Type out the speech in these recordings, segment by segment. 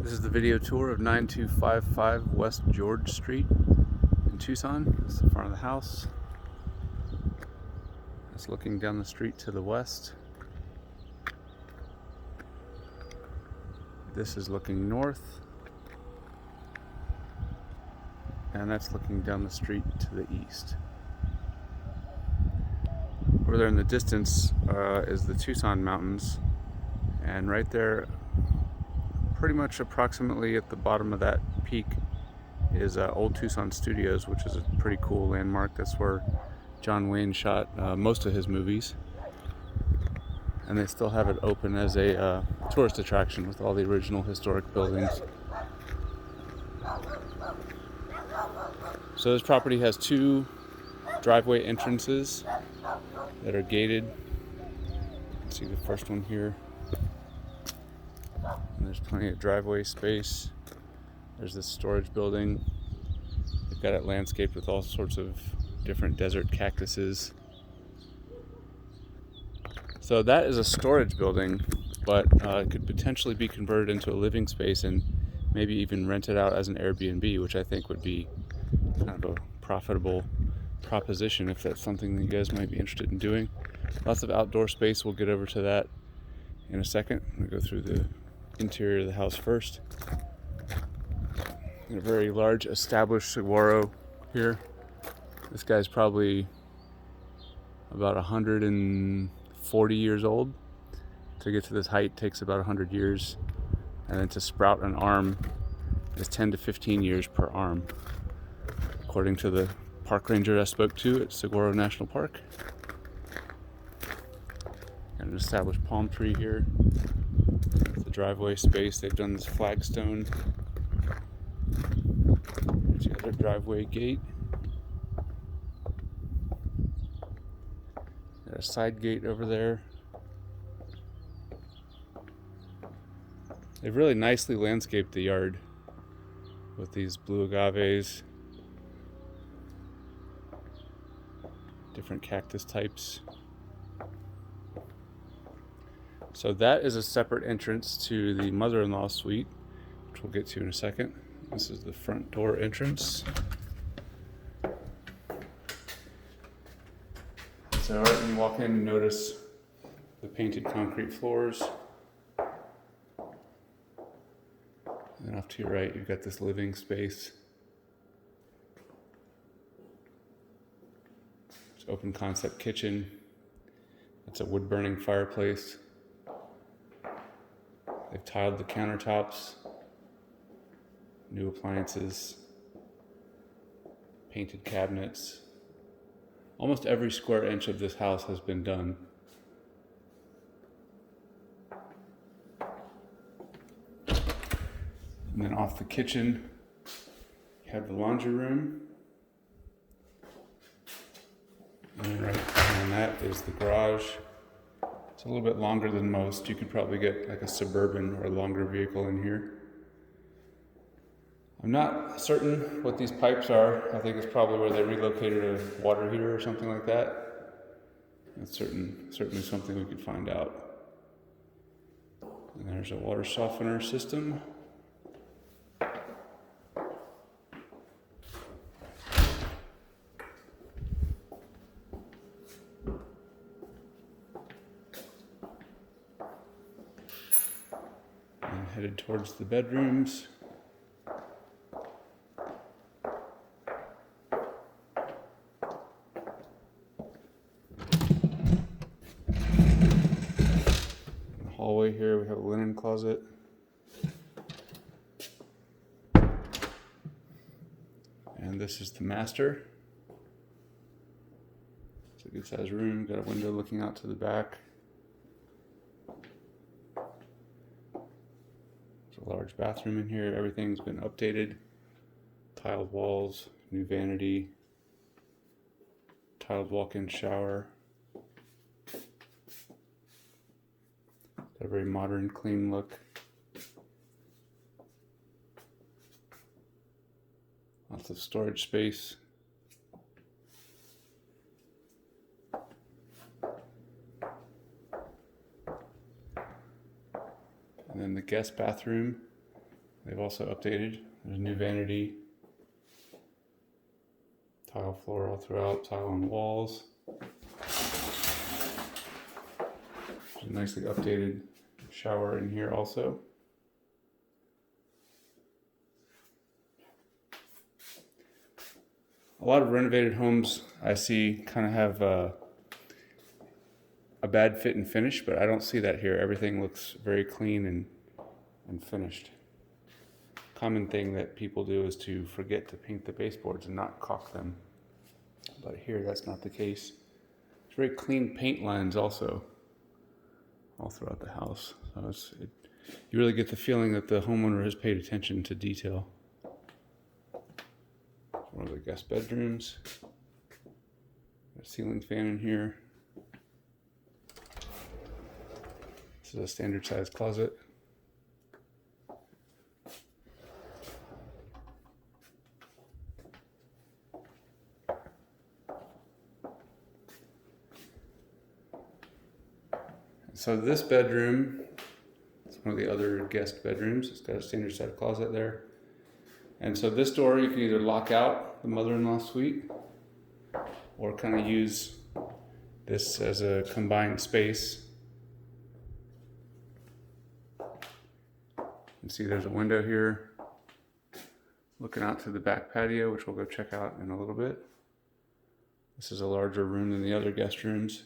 This is the video tour of 9255 West George Street in Tucson. This is the front of the house. It's looking down the street to the west. This is looking north. And that's looking down the street to the east. Over there in the distance is the Tucson Mountains. And right there, pretty much approximately at the bottom of that peak, is Old Tucson Studios, which is a pretty cool landmark. That's where John Wayne shot most of his movies. And they still have it open as a tourist attraction with all the original historic buildings. So this property has two driveway entrances that are gated. Let's see the first one here. And there's plenty of driveway space. There's this storage building. They've got it landscaped with all sorts of different desert cactuses. So that is a storage building, but it could potentially be converted into a living space and maybe even rented out as an Airbnb, which I think would be kind of a profitable proposition if that's something that you guys might be interested in doing. Lots of outdoor space. We'll get over to that in a second. I'm going to go through the interior of the house first. A very large established saguaro here. This guy's probably about 140 years old. To get to this height takes about 100 years, and then to sprout an arm is 10 to 15 years per arm, according to the park ranger I spoke to at Saguaro National Park. Got an established palm tree here. The driveway space, they've done this flagstone. There's the other driveway gate. Got a side gate over there. They've really nicely landscaped the yard with these blue agaves, different cactus types. So that is a separate entrance to the mother-in-law suite, which we'll get to in a second. This is the front door entrance. So right when you walk in, you notice the painted concrete floors. And then off to your right, you've got this living space. It's an open concept kitchen. It's a wood-burning fireplace. They've tiled the countertops, new appliances, painted cabinets. Almost every square inch of this house has been done. And then off the kitchen, you have the laundry room. And then right behind that is the garage. It's a little bit longer than most. You could probably get like a Suburban or a longer vehicle in here. I'm not certain what these pipes are. I think it's probably where they relocated a water heater or something like that. That's certainly something we could find out. And there's a water softener system. And headed towards the bedrooms. Hallway here, we have a linen closet. And this is the master. It's a good sized room, got a window looking out to the back. There's a large bathroom in here, everything's been updated. Tiled walls, new vanity, tiled walk-in shower. A very modern, clean look. Lots of storage space. And then the guest bathroom They've also updated. There's a new vanity, tile floor all throughout, tile on walls. There's a nicely updated shower in here also. A lot of renovated homes I see kind of have a bad fit and finish, but I don't see that here. Everything looks very clean and finished. Common thing that people do is to forget to paint the baseboards and not caulk them. But here that's not the case. It's very clean paint lines also all throughout the house. So you really get the feeling that the homeowner has paid attention to detail. One of the guest bedrooms. Got a ceiling fan in here. This is a standard size closet. So this bedroom, it's one of the other guest bedrooms. It's got a standard size closet there. And so this door you can either lock out the mother-in-law suite or kind of use this as a combined space. You can see there's a window here looking out to the back patio, which we'll go check out in a little bit. This is a larger room than the other guest rooms.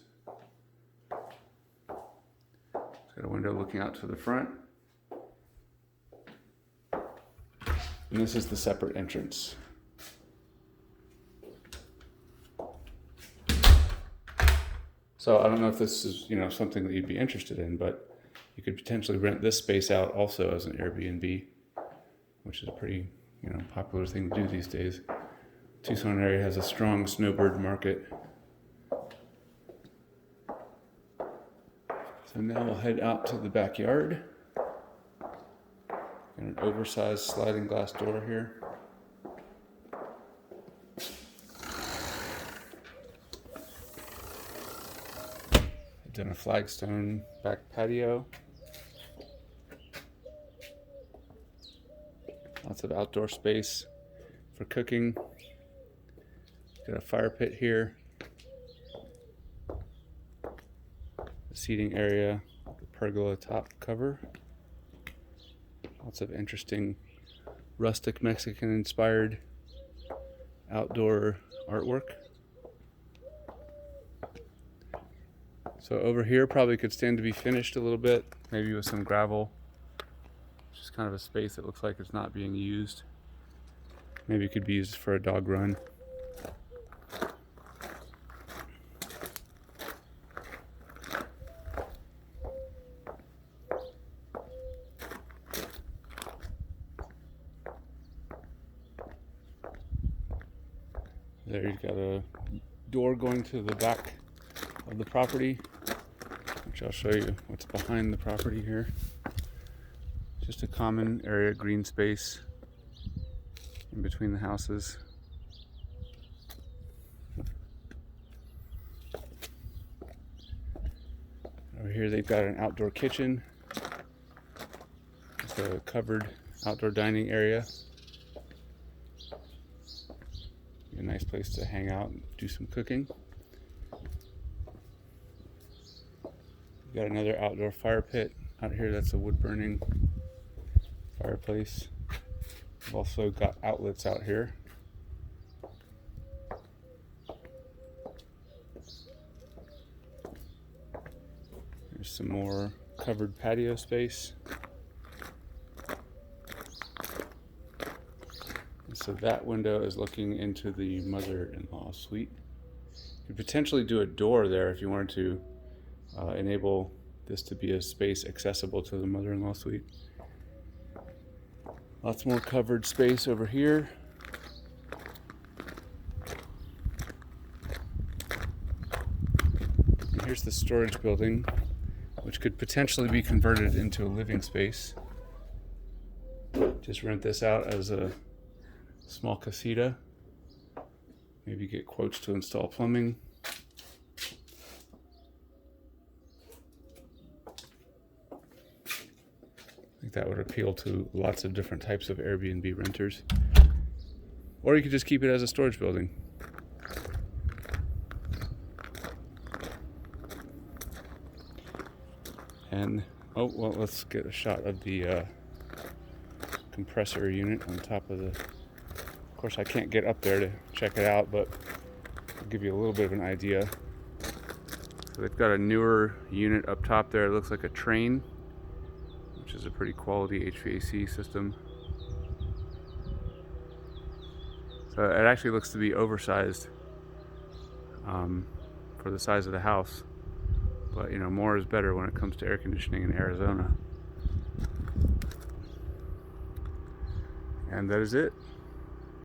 It's got a window looking out to the front. And this is the separate entrance. So I don't know if this is, something that you'd be interested in, but you could potentially rent this space out also as an Airbnb, which is a pretty, popular thing to do these days. Tucson area has a strong snowbird market. So now we'll head out to the backyard. Got an oversized sliding glass door here. I've done a flagstone back patio. Lots of outdoor space for cooking. Got a fire pit here. The seating area, the pergola top cover. Lots of interesting rustic Mexican inspired outdoor artwork. So over here probably could stand to be finished a little bit, maybe with some gravel. Just kind of a space that looks like it's not being used. Maybe it could be used for a dog run. There you've got a door going to the back of the property, which I'll show you what's behind the property here. Just a common area, green space in between the houses. Over here they've got an outdoor kitchen. It's a covered outdoor dining area. Be a nice place to hang out and do some cooking. We've got another outdoor fire pit out here. That's a wood burning fireplace. We've also got outlets out here. There's some more covered patio space. And so that window is looking into the mother-in-law suite. You could potentially do a door there if you wanted to enable this to be a space accessible to the mother-in-law suite. Lots more covered space over here. And here's the storage building, which could potentially be converted into a living space. Just rent this out as a small casita. Maybe get quotes to install plumbing. I think that would appeal to lots of different types of Airbnb renters. Or you could just keep it as a storage building. And, oh, well, let's get a shot of the compressor unit on top of the... Of course, I can't get up there to check it out, but I'll give you a little bit of an idea. So they've got a newer unit up top there. It looks like a train, which is a pretty quality HVAC system. So it actually looks to be oversized for the size of the house. But, you know, more is better when it comes to air conditioning in Arizona. And that is it.